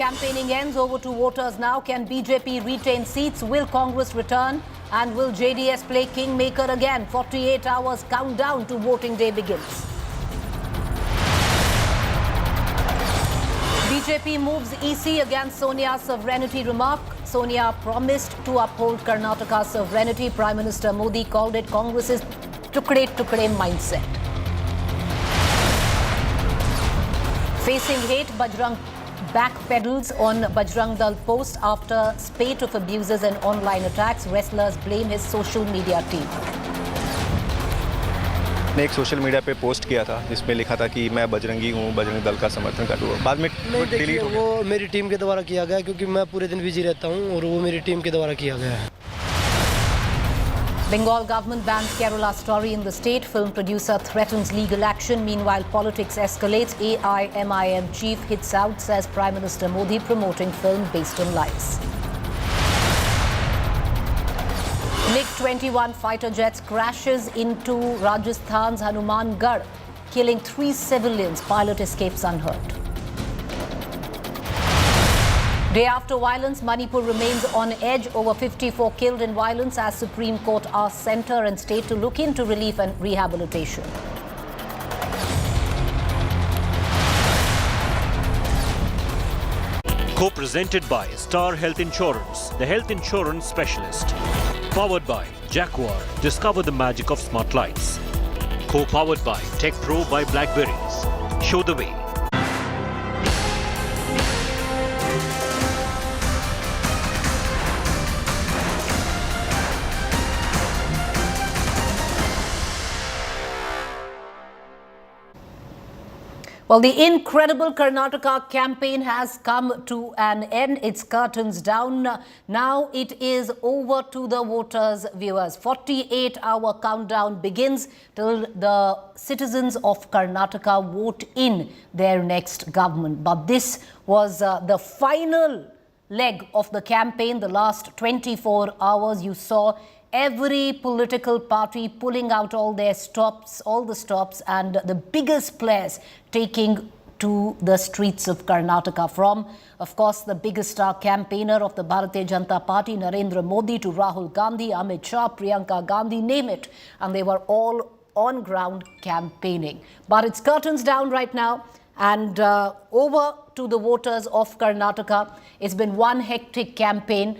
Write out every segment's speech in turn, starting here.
Campaigning ends, over to voters now. Can BJP retain seats? Will Congress return? And will JDS play kingmaker again? 48 hours countdown to voting day begins. BJP moves EC against Sonia's sovereignty remark. Sonia promised to uphold Karnataka's sovereignty. Prime Minister Modi called it Congress's tukde mindset. Facing hate, Bajrang backpedals on Bajrang Dal post after spate of abuses and online attacks. Wrestlers blame his social media team. ने एक social media पे post किया था जिसमें लिखा था कि मैं बजरंगी हूँ, बजरंग दल का समर्थन करूँगा। बाद में डिलीट हो गया। वो मेरी टीम के द्वारा किया गया क्योंकि मैं पूरे दिन बिजी रहता हूँ और वो मेरी टीम के द्वारा किया गया है। Bengal government bans Kerala story in the state. Film producer threatens legal action. Meanwhile, politics escalates. AIMIM chief hits out, says Prime Minister Modi promoting film based on lies. MiG-21 fighter jets crashes into Rajasthan's Hanumangarh, killing 3 civilians. Pilot escapes unhurt. Day after violence, Manipur remains on edge. Over 54 killed in violence as Supreme Court asks centre and state to look into relief and rehabilitation. Co-presented by Star Health Insurance, the health insurance specialist. Powered by Jaguar, discover the magic of smart lights. Co-powered by Tech Pro by Blackberries. Show the way. Well, the incredible Karnataka campaign has come to an end. Its curtains down. Now it is over to the voters, viewers. 48-hour countdown begins till the citizens of Karnataka vote in their next government. But this was the final leg of the campaign. The last 24 hours, you saw every political party pulling out all the stops, and the biggest players taking to the streets of Karnataka. From, of course, the biggest star campaigner of the Bharatiya Janata Party, Narendra Modi, to Rahul Gandhi, Amit Shah, Priyanka Gandhi, name it. And they were all on ground campaigning. But it's curtains down right now. And over to the voters of Karnataka. It's been one hectic campaign,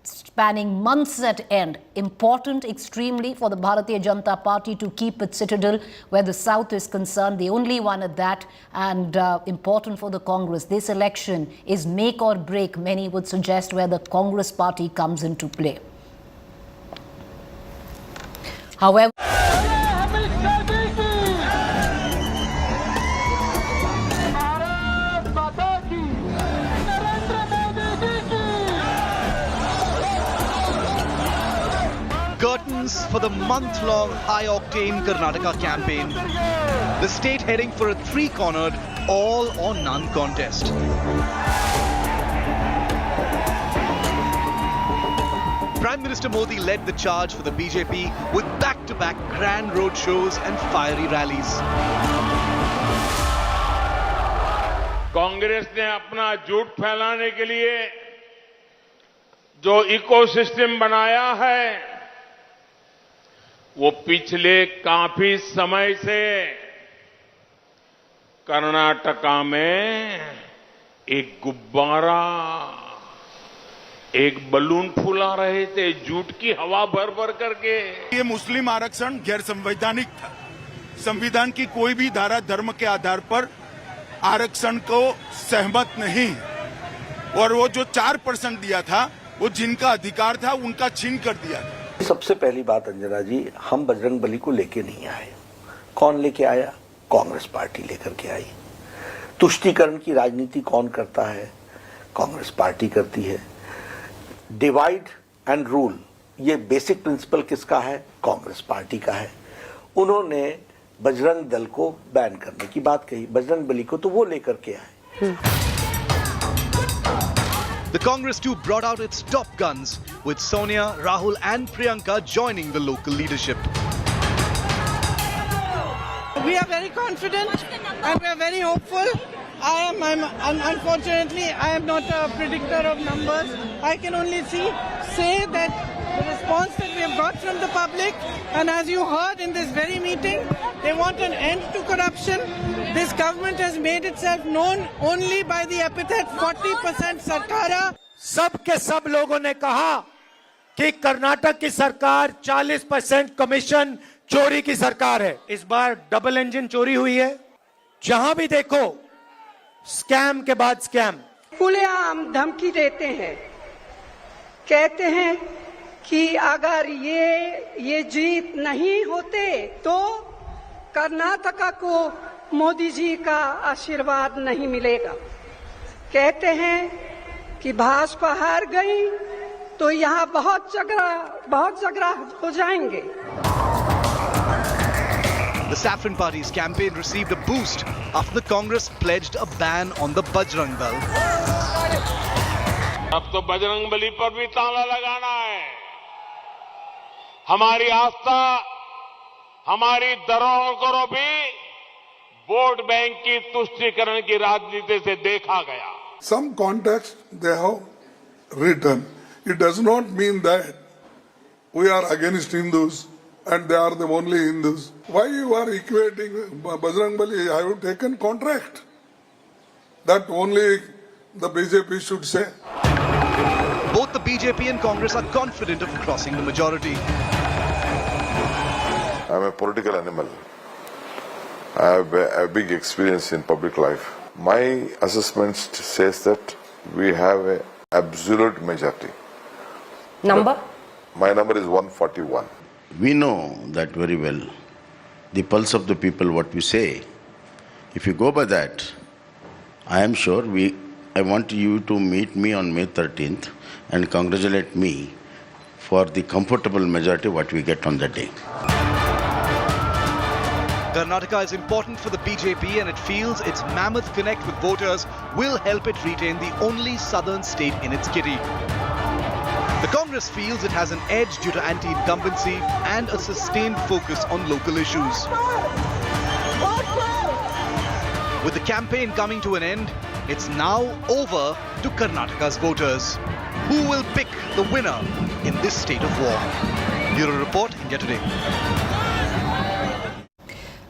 spanning months at end. Important extremely for the Bharatiya Janata Party to keep its citadel where the south is concerned, the only one at that, and important for the Congress. This election is make or break, many would suggest, where the Congress party comes into play. However, curtains for the month-long high-octane Karnataka campaign. The state heading for a three-cornered all-or-none contest. Prime Minister Modi led the charge for the BJP with back-to-back grand road shows and fiery rallies. Congress ने अपना झूठ फैलाने के लिए जो ecosystem बनाया है, वो पिछले काफी समय से कर्नाटका में एक गुब्बारा, एक बलून फुला रहे थे, झूठ की हवा भर भर करके। ये मुस्लिम आरक्षण गैर संवैधानिक था। संविधान की कोई भी धारा धर्म के आधार पर आरक्षण को सहमत नहीं, और वो जो 4% दिया था वो जिनका अधिकार था उनका छीन कर दिया था। सबसे पहली बात अंजना जी, हम बजरंग बली को लेके नहीं आए। कौन लेके आया? कांग्रेस पार्टी लेकर के आई। तुष्टीकरण की राजनीति कौन करता है? कांग्रेस पार्टी करती है। डिवाइड एंड रूल, ये बेसिक प्रिंसिपल किसका है? कांग्रेस पार्टी का है। उन्होंने बजरंग दल को बैन करने की बात कही, बजरंग बली को तो वो लेकर के आए। The Congress too brought out its top guns, with Sonia, Rahul and Priyanka joining the local leadership. We are very confident and we are very hopeful Unfortunately, I am not a predictor of numbers. I can only say that the response that we have got from the public, and as you heard in this very meeting, they want an end to corruption. This government has made itself known only by the epithet 40% Sarkara. सब के सब लोगों ने कहा कि कर्नाटक की सरकार 40% commission चोरी की सरकार है। इस बार डबल इंजन चोरी हुई है। जहां भी देखो स्कैम के बाद स्कैम। खुलेआम धमकी देते हैं, कहते हैं कि अगर ये जीत नहीं होते तो कर्नाटका को मोदी जी का आशीर्वाद नहीं मिलेगा। कहते हैं कि भाजपा हार गई तो यहाँ बहुत झगड़ा हो जाएंगे। The Saffron Party's campaign received a boost after the Congress pledged a ban on the Bajrang Dal. अब तो बजरंगबली पर भी ताला लगाना है। हमारी आस्था, हमारी धरोहर को भी वोट बैंक की तुष्टीकरण की राजनीति से देखा गया। Some context they have written. It does not mean that we are against Hindus and they are the only Hindus. Why you are equating Bajrangbali? Have you taken contract? That only the BJP should say. Both the BJP and Congress are confident of crossing the majority. I'm a political animal. I have a big experience in public life. My assessment says that we have an absolute majority. Number? My number is 141. We know that very well. The pulse of the people, what we say. If you go by that, I am sure I want you to meet me on May 13th and congratulate me for the comfortable majority what we get on that day. Karnataka is important for the BJP and it feels its mammoth connect with voters will help it retain the only southern state in its kitty. The Congress feels it has an edge due to anti-incumbency and a sustained focus on local issues. With the campaign coming to an end, it's now over to Karnataka's voters. Who will pick the winner in this state of war? Bureau Report, India Today.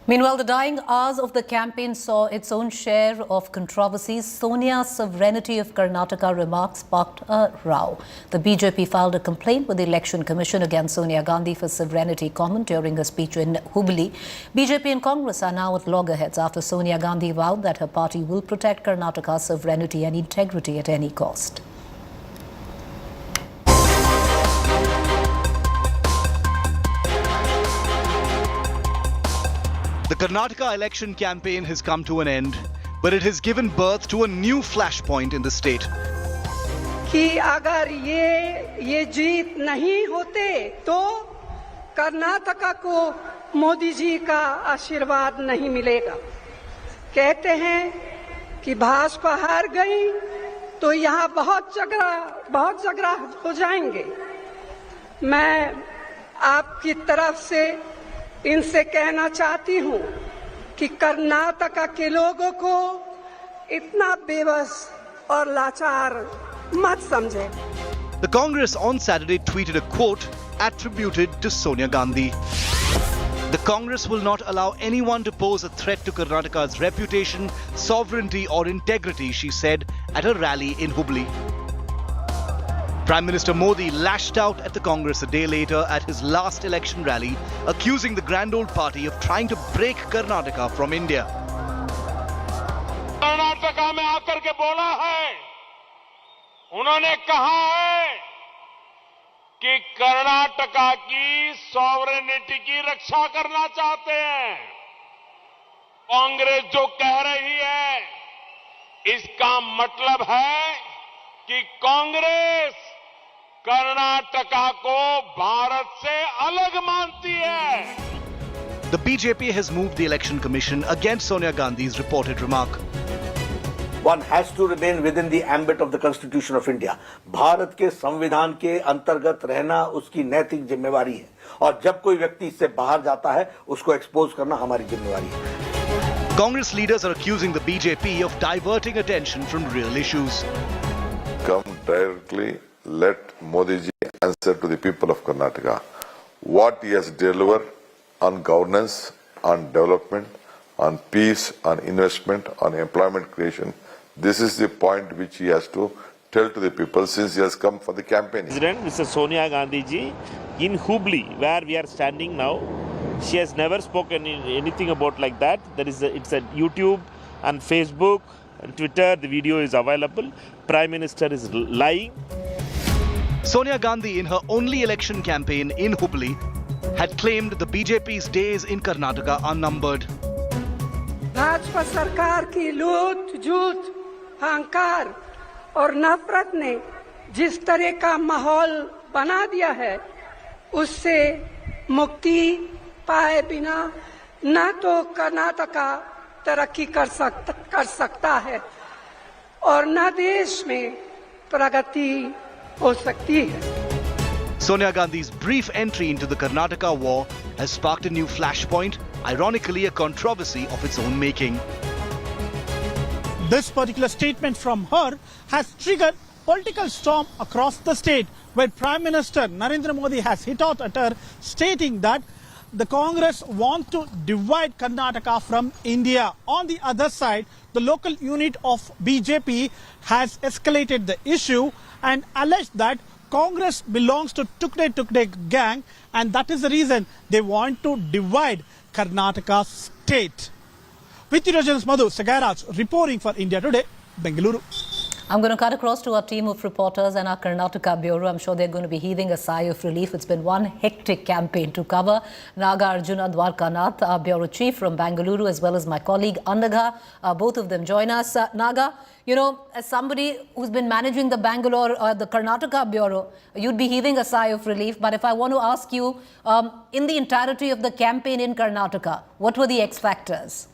Meanwhile, the dying hours of the campaign saw its own share of controversies. Sonia's sovereignty of Karnataka remarks sparked a row. The BJP filed a complaint with the Election Commission against Sonia Gandhi for sovereignty comment during her speech in Hubli. BJP and Congress are now at loggerheads after Sonia Gandhi vowed that her party will protect Karnataka's sovereignty and integrity at any cost. The Karnataka election campaign has come to an end, but it has given birth to a new flashpoint in the state. कि अगर ये जीत नहीं होते तो कर्नाटका को मोदी जी का आशीर्वाद नहीं मिलेगा। कहते हैं कि भाजपा हार गई तो यहाँ बहुत झगड़ा हो जाएंगे। मैं आपकी तरफ से इनसे कहना चाहती हूँ कि कर्नाटका के लोगों को इतना बेबस और लाचार मत समझे। The Congress on Saturday tweeted a quote attributed to Sonia Gandhi. The Congress will not allow anyone to pose a threat to Karnataka's reputation, sovereignty or integrity, she said at a rally in Hubli. Prime Minister Modi lashed out at the Congress a day later at his last election rally, accusing the grand old party of trying to break Karnataka from India. Karnataka में आकर के बोला है, उन्होंने कहा है कि कर्नाटका की सॉवरेनिटी की रक्षा करना चाहते हैं। कांग्रेस जो कह रही है, इसका मतलब है कि कांग्रेस कर्नाटका को भारत से अलग मानती है। The BJP has moved the Election Commission against Sonia Gandhi's reported remark. One has to remain within the ambit of the Constitution of India. Bharat के संविधान के अंतर्गत रहना उसकी नैतिक जिम्मेवारी है और जब कोई व्यक्ति इससे बाहर जाता है उसको एक्सपोज करना हमारी जिम्मेवारी है। Congress leaders are accusing the BJP of diverting attention from real issues. Come directly, let Modi ji answer to the people of Karnataka what he has delivered on governance, on development, on peace, on investment, on employment creation. This is the point which he has to tell to the people since he has come for the campaign. President Mr. Sonia Gandhi ji in Hubli, where we are standing now, she has never spoken anything about like that. It's a YouTube and Facebook and Twitter. The video is available. Prime Minister is lying. Sonia Gandhi, in her only election campaign in Hubli, had claimed the BJP's days in Karnataka are numbered. Bhajpa सरकार की लूट झूठ अहंकार और नफरत ने जिस तरह का माहौल बना दिया है उससे मुक्ति पाए बिना न तो कर्नाटका तरक्की कर सकता है और न देश में प्रगति हो सकती है. Sonia Gandhi's brief entry into the Karnataka war has sparked a new flashpoint, ironically a controversy of its own making. This particular statement from her has triggered political storm across the state, where Prime Minister Narendra Modi has hit out at her, stating that the Congress want to divide Karnataka from India. On the other side, the local unit of BJP has escalated the issue and alleged that Congress belongs to Tukde gang, and that is the reason they want to divide Karnataka state. With you, journalist Madhu Sagaraj reporting for India Today, Bengaluru. I'm going to cut across to our team of reporters and our Karnataka bureau. I'm sure they're going to be heaving a sigh of relief. It's been one hectic campaign to cover. Naga Arjuna Dwarkanath, our bureau chief from Bengaluru, as well as my colleague Annaga. Both of them join us. Naga, you know, as somebody who's been managing the Bangalore, the Karnataka bureau, you'd be heaving a sigh of relief. But if I want to ask you, in the entirety of the campaign in Karnataka, what were the X factors?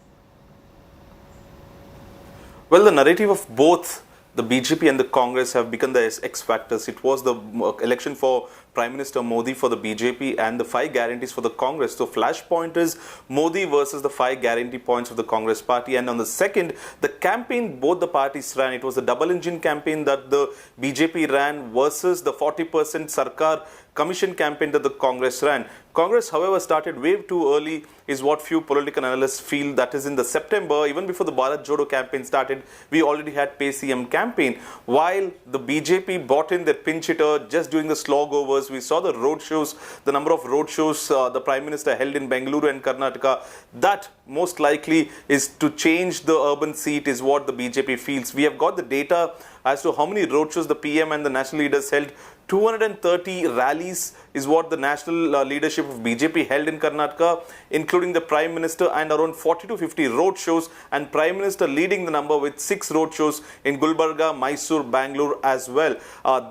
Well, the narrative of both the BJP and the Congress have become the X factors. It was the election for Prime Minister Modi for the BJP and the 5 guarantees for the Congress. So flashpoint is Modi versus the 5 guarantee points of the Congress party. And on the second, the campaign both the parties ran. It was a double engine campaign that the BJP ran versus the 40% Sarkar commission campaign that the Congress ran. Congress, however, started way too early is what few political analysts feel. That is in the September, even before the Bharat Jodo campaign started, we already had Pay CM campaign. While the BJP bought in their pinch hitter just doing the slog overs, we saw the road shows, the number of road shows the Prime Minister held in Bengaluru and Karnataka. That most likely is to change the urban seat is what the BJP feels. We have got the data as to how many road shows the PM and the national leaders held. 230 rallies is what the national leadership of BJP held in Karnataka, including the Prime Minister, and around 40 to 50 road shows, and Prime Minister leading the number with 6 road shows in Gulbarga, Mysore, Bangalore as well.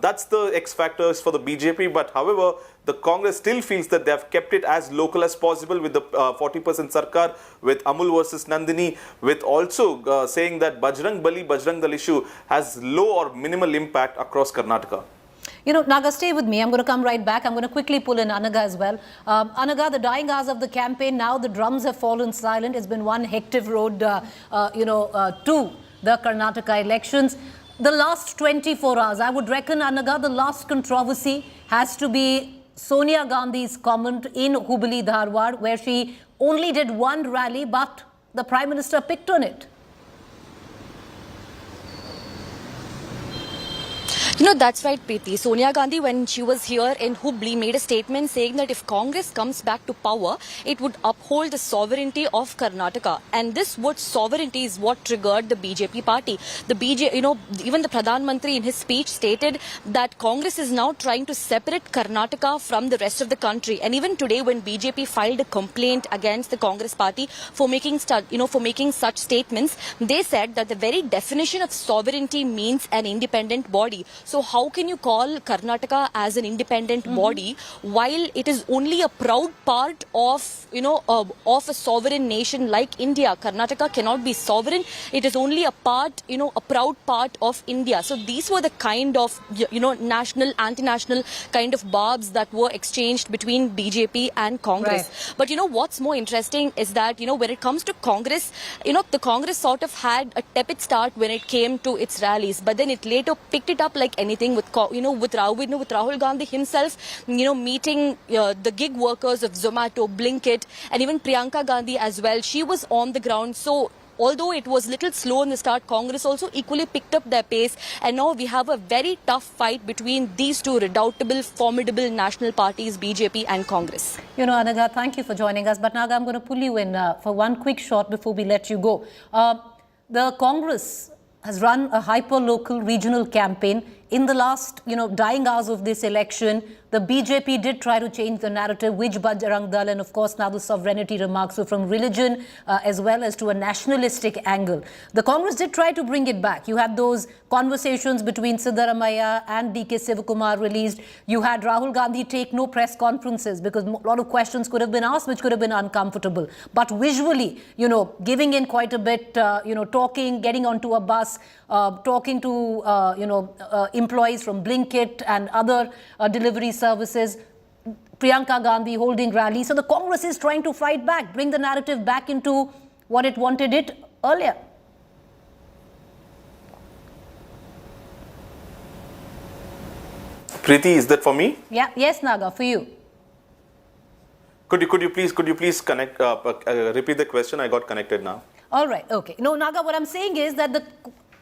That's the X factors for the BJP, but however, the Congress still feels that they have kept it as local as possible with the 40% Sarkar, with Amul versus Nandini, with also saying that Bajrang Dal issue has low or minimal impact across Karnataka. You know, Naga, stay with me. I'm going to come right back. I'm going to quickly pull in Anaga as well. Anaga, the dying hours of the campaign, now the drums have fallen silent. It's been one hectic road, to the Karnataka elections. The last 24 hours, I would reckon, Anaga, the last controversy has to be Sonia Gandhi's comment in Hubli, Dharwad, where she only did one rally, but the Prime Minister picked on it. You know, that's right, Preeti. Sonia Gandhi, when she was here in Hubli, made a statement saying that if Congress comes back to power, it would uphold the sovereignty of Karnataka. And this word sovereignty is what triggered the BJP party. The even the Pradhan Mantri in his speech stated that Congress is now trying to separate Karnataka from the rest of the country. And even today, when BJP filed a complaint against the Congress party for making such statements, they said that the very definition of sovereignty means an independent body. So how can you call Karnataka as an independent body while it is only a proud part of, of a sovereign nation like India? Karnataka cannot be sovereign. It is only a part, a proud part of India. So these were the kind of, national, anti-national kind of barbs that were exchanged between BJP and Congress. But what's more interesting is that, when it comes to Congress, the Congress sort of had a tepid start when it came to its rallies, but then it later picked it up like anything with Rahul Gandhi himself, meeting the gig workers of Zomato, Blinkit, and even Priyanka Gandhi as well. She was on the ground. So although it was a little slow in the start, Congress also equally picked up their pace, and now we have a very tough fight between these two redoubtable, formidable national parties, BJP and Congress. Anaga, thank you for joining us. But Naga, I'm going to pull you in for one quick shot before we let you go. The Congress has run a hyper-local regional campaign. In the last, dying hours of this election, the BJP did try to change the narrative, which Bajrang Dal, and of course now the sovereignty remarks, so from religion as well as to a nationalistic angle. The Congress did try to bring it back. You had those conversations between Siddaramaiah and DK Shivakumar released. You had Rahul Gandhi take no press conferences because a lot of questions could have been asked, which could have been uncomfortable. But visually, giving in quite a bit, talking, getting onto a bus, talking to, employees from Blinkit and other delivery services, Priyanka Gandhi holding rallies. So the Congress is trying to fight back, bring the narrative back into what it wanted it earlier. Preeti, is that for me? Yeah, yes, Naga, for you. Could you please connect? Repeat the question. I got connected now. All right. Okay. No, Naga, what I'm saying is that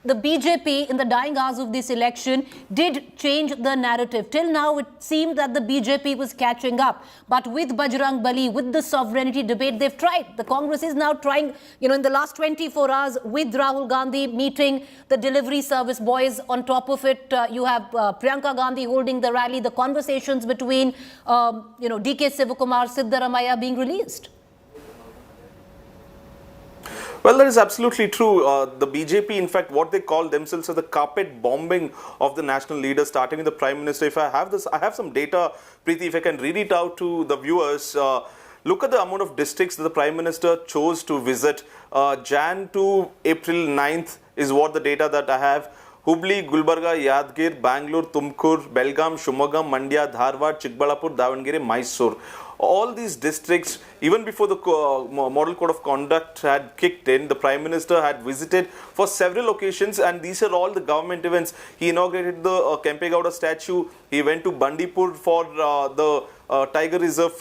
the BJP in the dying hours of this election did change the narrative. Till now, it seemed that the BJP was catching up. But with Bajrang Bali, with the sovereignty debate, they've tried. The Congress is now trying, in the last 24 hours with Rahul Gandhi meeting the delivery service boys. On top of it, you have Priyanka Gandhi holding the rally, the conversations between, DK Shivakumar, Siddaramaiah being released. Well, that is absolutely true. The BJP, in fact, what they call themselves as the carpet bombing of the national leaders, starting with the Prime Minister. If I have this, I have some data, Preeti, if I can read it out to the viewers. Look at the amount of districts that the Prime Minister chose to visit. Jan to April 9th is what the data that I have. Hubli, Gulbarga, Yadgir, Bangalore, Tumkur, Belgaum, Shumagam, Mandya, Dharwad, Chikbalapur, Davangere, Mysore. All these districts, even before the Model Code of Conduct had kicked in, the Prime Minister had visited for several occasions, and these are all the government events. He inaugurated the Kempegowda statue. He went to Bandipur for the Tiger Reserve,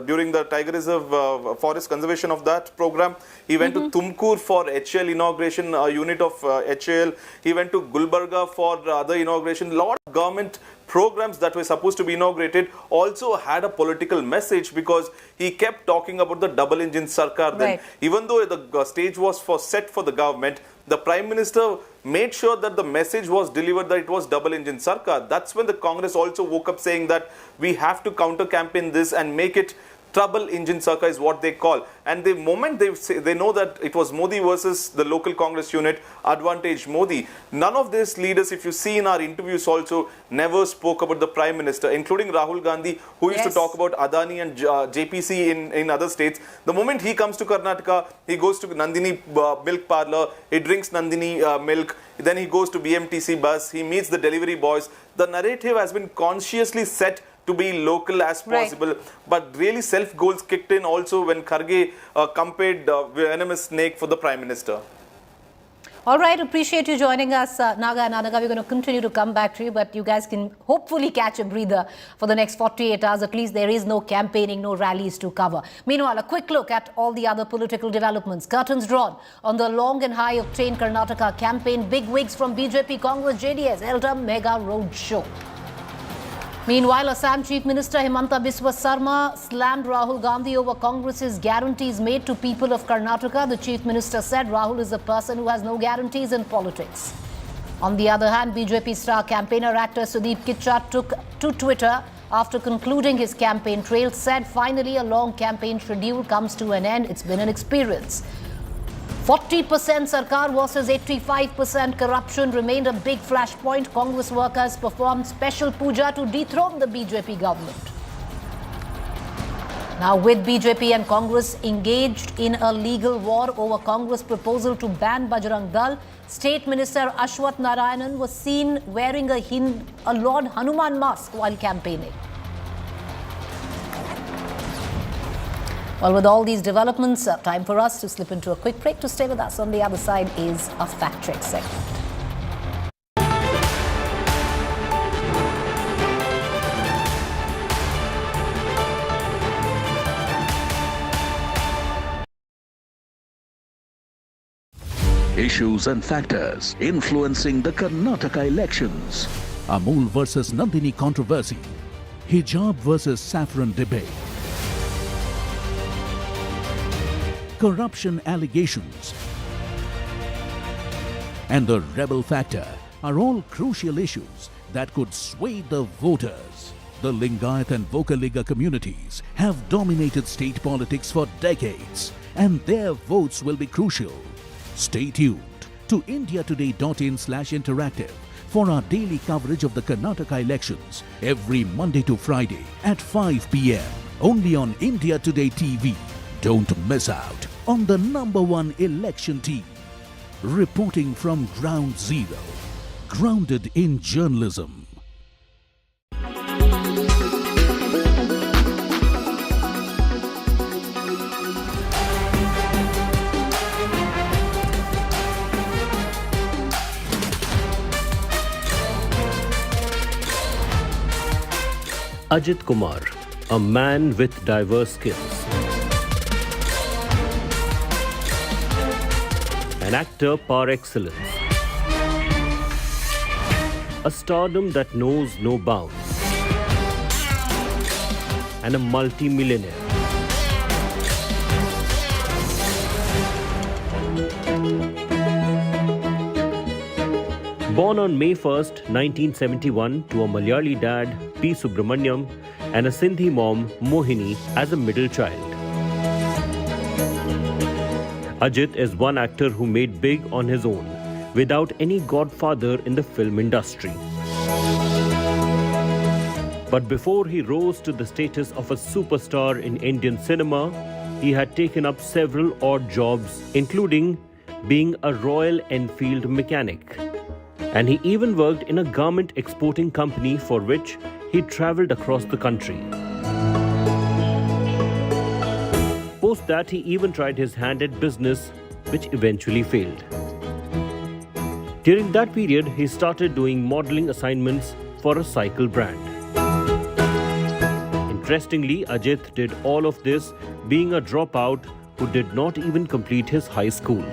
during the Tiger Reserve forest conservation of that program. He went to Tumkur for HAL inauguration, unit of HAL. He went to Gulbarga for the inauguration. Lot of government programs that were supposed to be inaugurated also had a political message, because he kept talking about the double engine sarkar. Then, even though the stage was set for the government, the Prime Minister made sure that the message was delivered that it was double engine sarkar. That's when the Congress also woke up saying that we have to counter campaign this and make it trouble engine sarkar is what they call. And the moment they know that it was Modi versus the local Congress unit, advantage Modi. None of these leaders, if you see in our interviews also, never spoke about the Prime Minister, including Rahul Gandhi, who used to talk about Adani and JPC in other states. The moment he comes to Karnataka, he goes to Nandini milk parlor, he drinks Nandini milk, then he goes to BMTC bus, he meets the delivery boys. The narrative has been consciously set to be local as possible, but really self-goals kicked in also when Kharge compared venomous snake for the Prime Minister. All right, appreciate you joining us, Naga and Anaga. We're going to continue to come back to you, but you guys can hopefully catch a breather for the next 48 hours. At least there is no campaigning, no rallies to cover. Meanwhile, a quick look at all the other political developments. Curtains drawn on the long and high-octane Karnataka campaign. Big wigs from BJP, Congress, JDS held a mega road show. Meanwhile, Assam Chief Minister Himanta Biswa Sarma slammed Rahul Gandhi over Congress's guarantees made to people of Karnataka. The Chief Minister said Rahul is a person who has no guarantees in politics. On the other hand, BJP star campaigner actor Sudeep Kicha took to Twitter after concluding his campaign trail, said finally a long campaign schedule comes to an end. It's been an experience. 40% Sarkar versus 85% corruption remained a big flashpoint. Congress workers performed special puja to dethrone the BJP government. Now, with BJP and Congress engaged in a legal war over Congress' proposal to ban Bajrang Dal, State Minister Ashwath Narayanan was seen wearing a Lord Hanuman mask while campaigning. Well, with all these developments, time for us to slip into a quick break. To stay with us on the other side is a fact check segment. Issues and factors influencing the Karnataka elections. Amul versus Nandini controversy. Hijab versus saffron debate. Corruption allegations and the rebel factor are all crucial issues that could sway the voters. The Lingayat and Vokaliga communities have dominated state politics for decades, and their votes will be crucial. Stay tuned to indiatoday.in/interactive for our daily coverage of the Karnataka elections every Monday to Friday at 5 p.m. only on India Today TV. Don't miss out on the #1 election team. Reporting from Ground Zero. Grounded in journalism. Ajith Kumar, a man with diverse skills. An actor par excellence. A stardom that knows no bounds. And a multi-millionaire. Born on May 1st, 1971 to a Malayali dad, P. Subramaniam, and a Sindhi mom, Mohini, as a middle child. Ajith is one actor who made big on his own, without any godfather in the film industry. But before he rose to the status of a superstar in Indian cinema, he had taken up several odd jobs, including being a Royal Enfield mechanic. And he even worked in a garment exporting company for which he travelled across the country. Post that, he even tried his hand at business, which eventually failed. During that period, he started doing modelling assignments for a cycle brand. Interestingly, Ajith did all of this being a dropout who did not even complete his high school.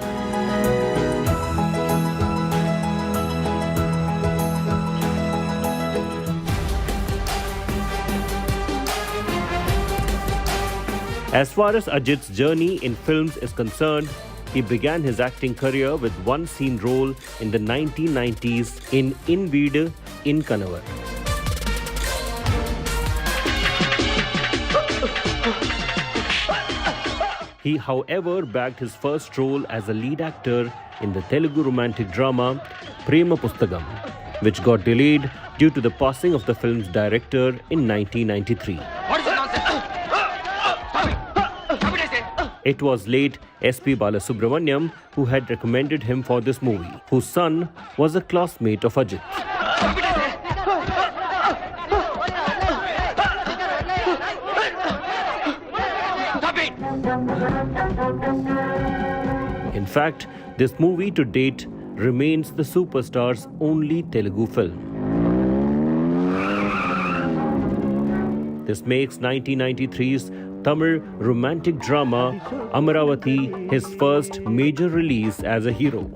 As far as Ajith's journey in films is concerned, he began his acting career with one scene role in the 1990s in Veedu in Kanavar. He, however, bagged his first role as a lead actor in the Telugu romantic drama Prema Pustakam, which got delayed due to the passing of the film's director in 1993. It was late S.P. Balasubramaniam who had recommended him for this movie, whose son was a classmate of Ajith. In fact, this movie to date remains the superstar's only Telugu film. This makes 1993's Tamil romantic drama Amaravati his first major release as a hero.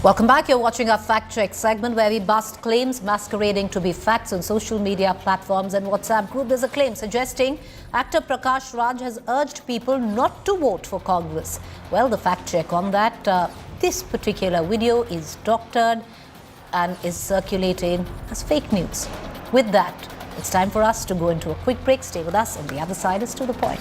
Welcome back. You're watching our fact check segment where we bust claims masquerading to be facts on social media platforms and WhatsApp group. There's a claim suggesting actor Prakash Raj has urged people not to vote for Congress. Well, the fact check on that, this particular video is doctored and is circulating as fake news. With that, it's time for us to go into a quick break. Stay with us. On the other side is To The Point.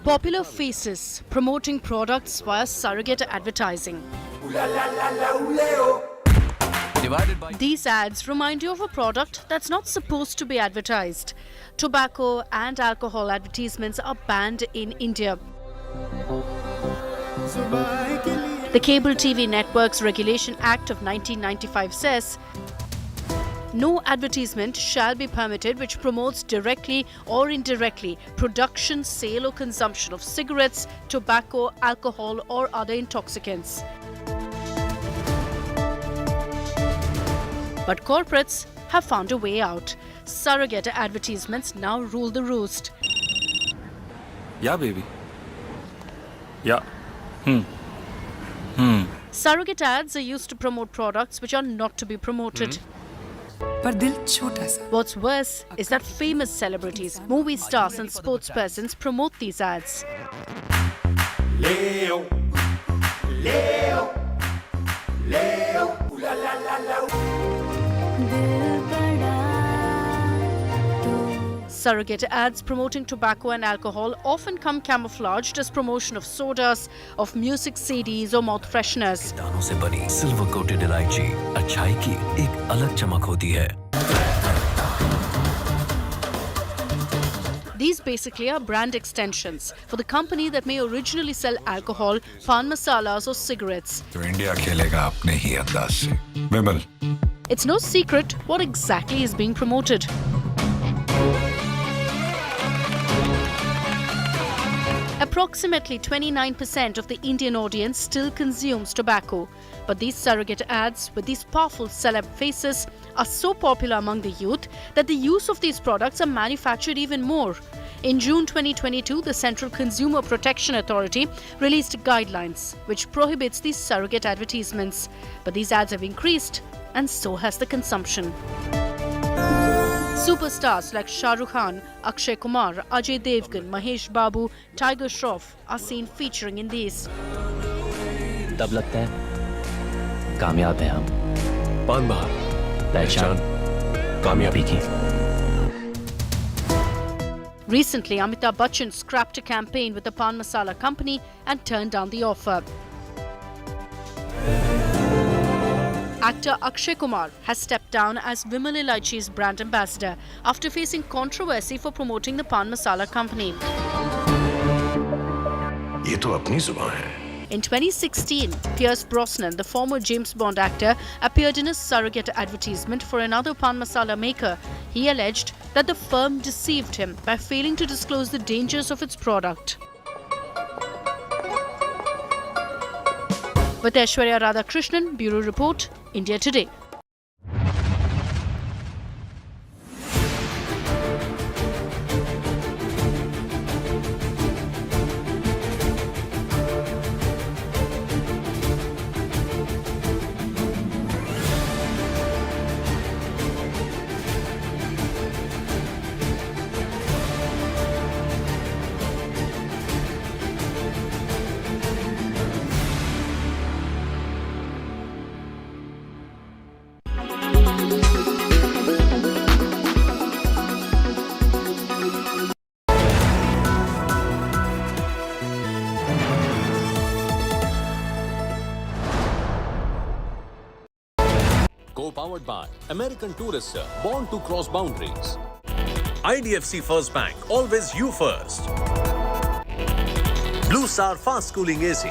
Popular faces promoting products via surrogate advertising. These ads remind you of a product that's not supposed to be advertised. Tobacco and alcohol advertisements are banned in India. The Cable TV Networks Regulation Act of 1995 says, no advertisement shall be permitted which promotes directly or indirectly production, sale or consumption of cigarettes, tobacco, alcohol or other intoxicants. But corporates have found a way out. Surrogate advertisements now rule the roost. Yeah, baby. Yeah. Surrogate ads are used to promote products which are not to be promoted. What's worse is that famous celebrities, movie stars and sportspersons promote these ads. Leo, Leo, Leo, la la la la. Surrogate ads promoting tobacco and alcohol often come camouflaged as promotion of sodas, of music CDs or mouth fresheners. दानों से बनी silver coated इलायची अच्छाई की एक अलग चमक होती है. These basically are brand extensions for the company that may originally sell alcohol, pan masalas or cigarettes. तो इंडिया खेलेगा अपने ही अंदाज से. विमल. It's no secret what exactly is being promoted. Approximately 29% of the Indian audience still consumes tobacco. But these surrogate ads with these powerful celeb faces are so popular among the youth that the use of these products are manufactured even more. In June 2022, the Central Consumer Protection Authority released guidelines which prohibits these surrogate advertisements. But these ads have increased and so has the consumption. Superstars like Shah Rukh Khan, Akshay Kumar, Ajay Devgan, Mahesh Babu, Tiger Shroff are seen featuring in these. तब लगता है कामयाब हैं हम. पान बाहर पहचान कामयाबी की. Recently, Amitabh Bachchan scrapped a campaign with the Pan Masala company and turned down the offer. Actor Akshay Kumar has stepped down as Vimal Ilaichi's brand ambassador after facing controversy for promoting the Pan Masala company. ये तो अपनी जुबान है. In 2016, Pierce Brosnan, the former James Bond actor, appeared in a surrogate advertisement for another Pan Masala maker. He alleged that the firm deceived him by failing to disclose the dangers of its product. With Aishwarya Radhakrishnan, Bureau Report, India Today. Co-powered by American Tourister, born to cross boundaries. IDFC First Bank, always you first. Blue Star Fast Cooling AC,